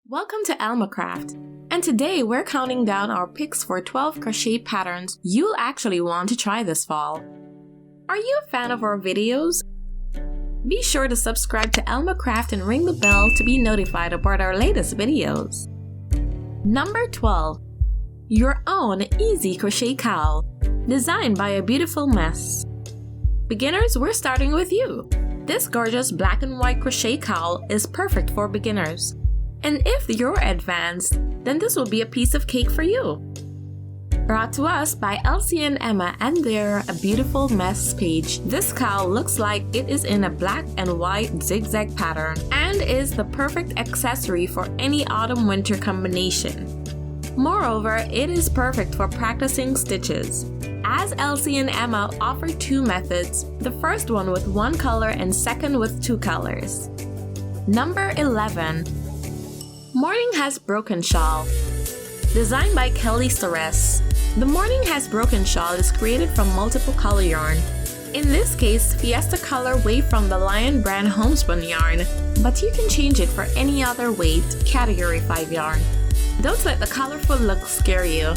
Welcome to ElmaCraft, and today we're counting down our picks for 12 crochet patterns you'll actually want to try this fall. Are you a fan of our videos? Be sure to subscribe to ElmaCraft and ring the bell to be notified about our latest videos. Number 12. Your own easy crochet cowl, designed by a beautiful mess. Beginners, we're starting with you. This gorgeous black and white crochet cowl is perfect for beginners. And if you're advanced, then this will be a piece of cake for you. Brought to us by Elsie and Emma and their A Beautiful Mess page, this cowl looks like it is in a black and white zigzag pattern and is the perfect accessory for any autumn-winter combination. Moreover, it is perfect for practicing stitches. As Elsie and Emma offer two methods, the first one with one color and second with two colors. Number 11. Morning Has Broken Shawl, designed by Kelly Ceres. The Morning Has Broken Shawl is created from multiple color yarn. In this case, Fiesta color weight from the Lion brand homespun yarn, but you can change it for any other weight, category 5 yarn. Don't let the colorful look scare you.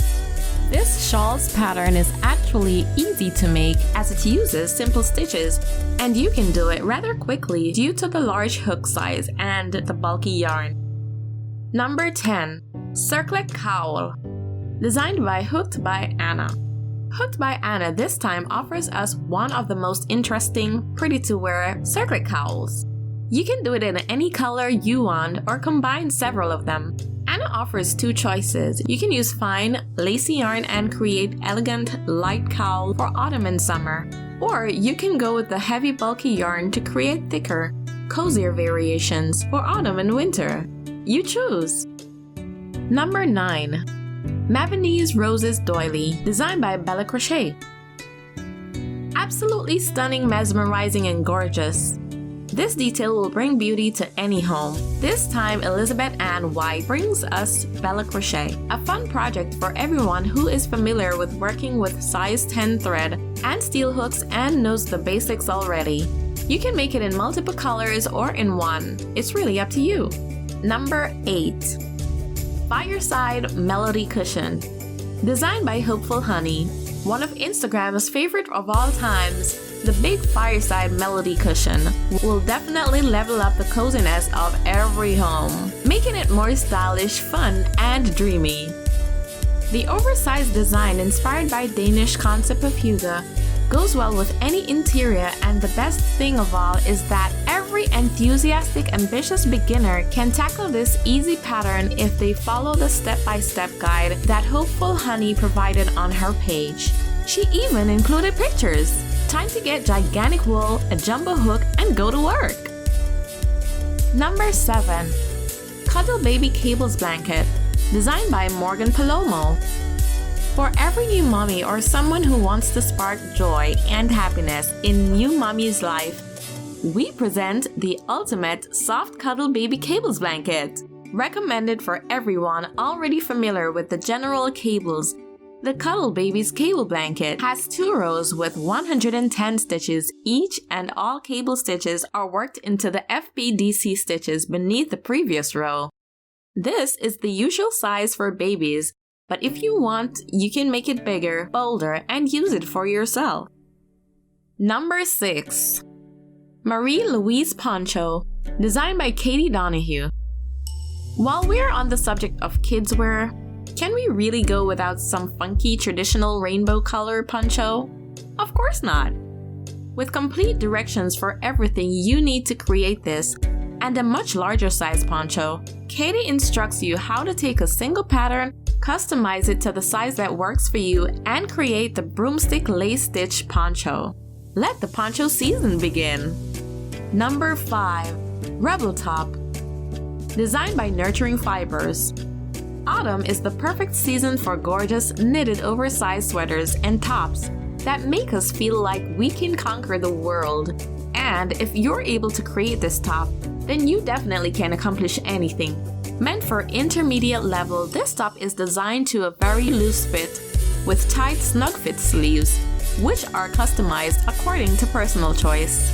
This shawl's pattern is actually easy to make as it uses simple stitches, and you can do it rather quickly due to the large hook size and the bulky yarn. Number 10. Circlet Cowl, designed by Hooked by Anna. Hooked by Anna this time offers us one of the most interesting, pretty-to-wear circlet cowls. You can do it in any color you want or combine several of them. Anna offers two choices. You can use fine, lacy yarn and create elegant, light cowl for autumn and summer. Or you can go with the heavy, bulky yarn to create thicker, cozier variations for autumn and winter. You choose. Number 9. Mavanee's Roses Doily, designed by Bella Crochet. Absolutely stunning, mesmerizing, and gorgeous. This detail will bring beauty to any home. This time, Elizabeth Ann White brings us Bella Crochet, a fun project for everyone who is familiar with working with size 10 thread and steel hooks and knows the basics already. You can make it in multiple colors or in one. It's really up to you. Number 8. Fireside Melody Cushion, designed by Hopeful Honey. One of Instagram's favorite of all times, the big Fireside Melody Cushion will definitely level up the coziness of every home, making it more stylish, fun, and dreamy. The oversized design, inspired by Danish concept of hygge, goes well with any interior, and the best thing of all is that every enthusiastic, ambitious beginner can tackle this easy pattern if they follow the step-by-step guide that Hopeful Honey provided on her page. She even included pictures. Time to get gigantic wool, a jumbo hook, and go to work! Number 7. Cuddle Baby Cables Blanket, designed by Morgan Palomo. For every new mommy or someone who wants to spark joy and happiness in new mommy's life, we present the ultimate soft cuddle baby cables blanket. Recommended for everyone already familiar with the general cables, the Cuddle Baby's Cable Blanket has 2 rows with 110 stitches each, and all cable stitches are worked into the FBDC stitches beneath the previous row. This is the usual size for babies, but if you want, you can make it bigger, bolder, and use it for yourself. Number 6. Marie-Louise Poncho, designed by Katie Donahue. While we're on the subject of kids wear, can we really go without some funky traditional rainbow color poncho? Of course not! With complete directions for everything you need to create this, and a much larger size poncho, Katie instructs you how to take a single pattern, customize it to the size that works for you, and create the broomstick lace stitch poncho. Let the poncho season begin! Number 5. Rebel Top, designed by Nurturing Fibers. Autumn is the perfect season for gorgeous, knitted oversized sweaters and tops that make us feel like we can conquer the world. And if you're able to create this top, then you definitely can accomplish anything. Meant for intermediate level, this top is designed to a very loose fit with tight snug fit sleeves, which are customized according to personal choice.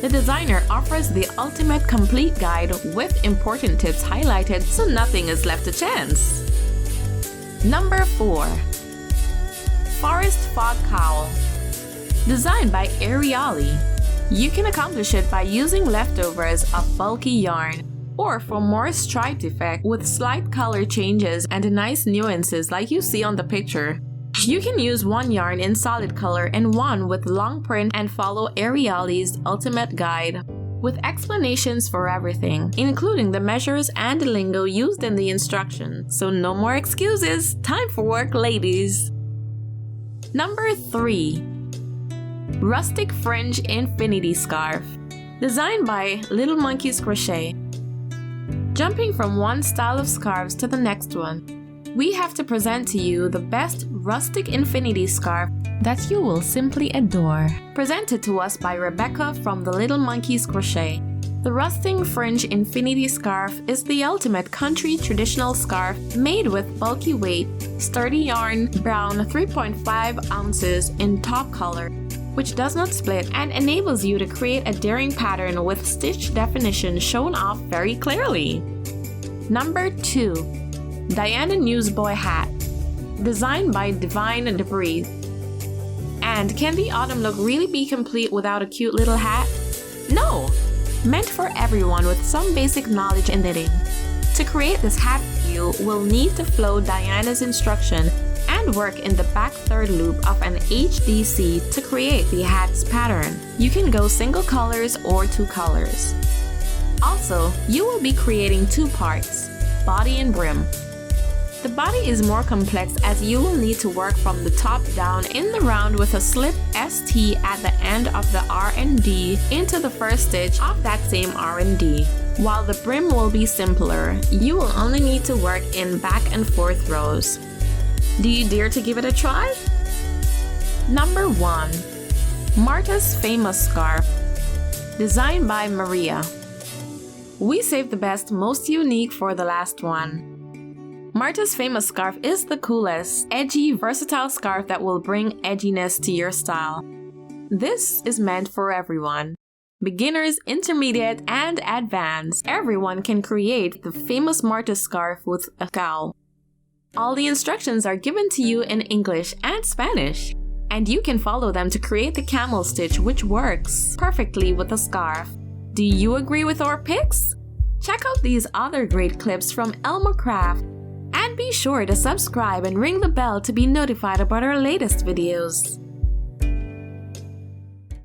The designer offers the ultimate complete guide with important tips highlighted so nothing is left to chance. Number 4. Forest Fog Cowl. Designed by Ariali. You can accomplish it by using leftovers of bulky yarn, or for more striped effect with slight color changes and nice nuances like you see on the picture. You can use one yarn in solid color and one with long print and follow Ariali's ultimate guide with explanations for everything, including the measures and lingo used in the instructions. So no more excuses, time for work, ladies! Number 3. Rustic Fringe Infinity Scarf. Designed by Little Monkey's Crochet. Jumping from one style of scarves to the next one, we have to present to you the best rustic infinity scarf that you will simply adore. Presented to us by Rebecca from the Little Monkey's Crochet. The Rustic Fringe Infinity Scarf is the ultimate country traditional scarf made with bulky weight, sturdy yarn, brown 3.5 ounces in top color, which does not split and enables you to create a daring pattern with stitch definition shown off very clearly. Number 2. Dianna Newsboy Hat. Designed by Divine Debris. And can the autumn look really be complete without a cute little hat? No! Meant for everyone with some basic knowledge in knitting. To create this hat, you will need to follow Dianna's instruction and work in the back third loop of an HDC to create the hat's pattern. You can go single colors or 2 colors. Also, you will be creating 2 parts, body and brim. The body is more complex as you will need to work from the top down in the round with a slip ST at the end of the R&D into the first stitch of that same R&D. While the brim will be simpler, you will only need to work in back and forth rows. Do you dare to give it a try? Number 1. Marta's Famous Scarf. Designed by Maria. We saved the best, most unique for the last one. Marta's Famous Scarf is the coolest, edgy, versatile scarf that will bring edginess to your style. This is meant for everyone. Beginners, intermediate, and advanced. Everyone can create the famous Marta scarf with a cowl. All the instructions are given to you in English and Spanish, and you can follow them to create the camel stitch, which works perfectly with a scarf. Do you agree with our picks? Check out these other great clips from ElmaCraft, and be sure to subscribe and ring the bell to be notified about our latest videos.